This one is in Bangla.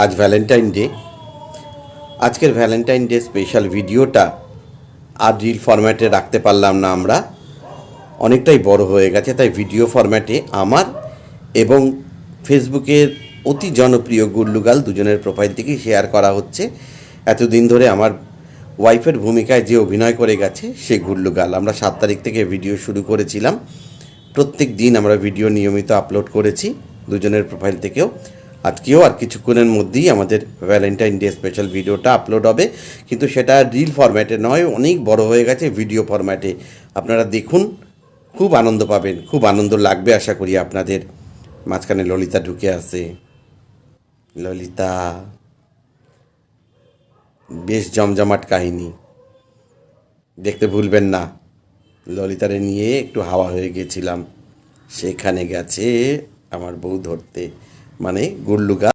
আজ ভ্যালেন্টাইন ডে। আজকের ভ্যালেন্টাইন ডে স্পেশাল ভিডিওটা আর রিল ফরম্যাটে রাখতে পারলাম না, আমরা অনেকটাই বড় হয়ে গেছে, তাই ভিডিও ফরম্যাটে আমার এবং ফেসবুকের অতি জনপ্রিয় গুল্লুগাল দুজনের প্রোফাইল থেকেই শেয়ার করা হচ্ছে। এতদিন ধরে আমার ওয়াইফের ভূমিকায় যে অভিনয় করে গেছে সে গুল্লুগাল। আমরা 7 তারিখ থেকে ভিডিও শুরু করেছিলাম, প্রত্যেক দিন আমরা ভিডিও নিয়মিত আপলোড করেছি দুজনের প্রোফাইল থেকেও। আজকেও আর কিছুক্ষণের মধ্যেই আমাদের ভ্যালেন্টাইন ডে স্পেশাল ভিডিওটা আপলোড হবে, কিন্তু সেটা রিল ফরম্যাটে নয়, অনেক বড় হয়ে গেছে, ভিডিও ফরম্যাটে। আপনারা দেখুন, খুব আনন্দ পাবেন, খুব আনন্দ লাগবে আশা করি আপনাদের। মাঝখানে ললিতা ঢুকে আসে। ললিতা, বেশ জমজমাট কাহিনী, দেখতে ভুলবেন না। ললিতারে নিয়ে একটু হাওয়া হয়ে গেছিলাম, সেখানে গেছে আমার বউ ধরতে, মানে গুল্লুগা।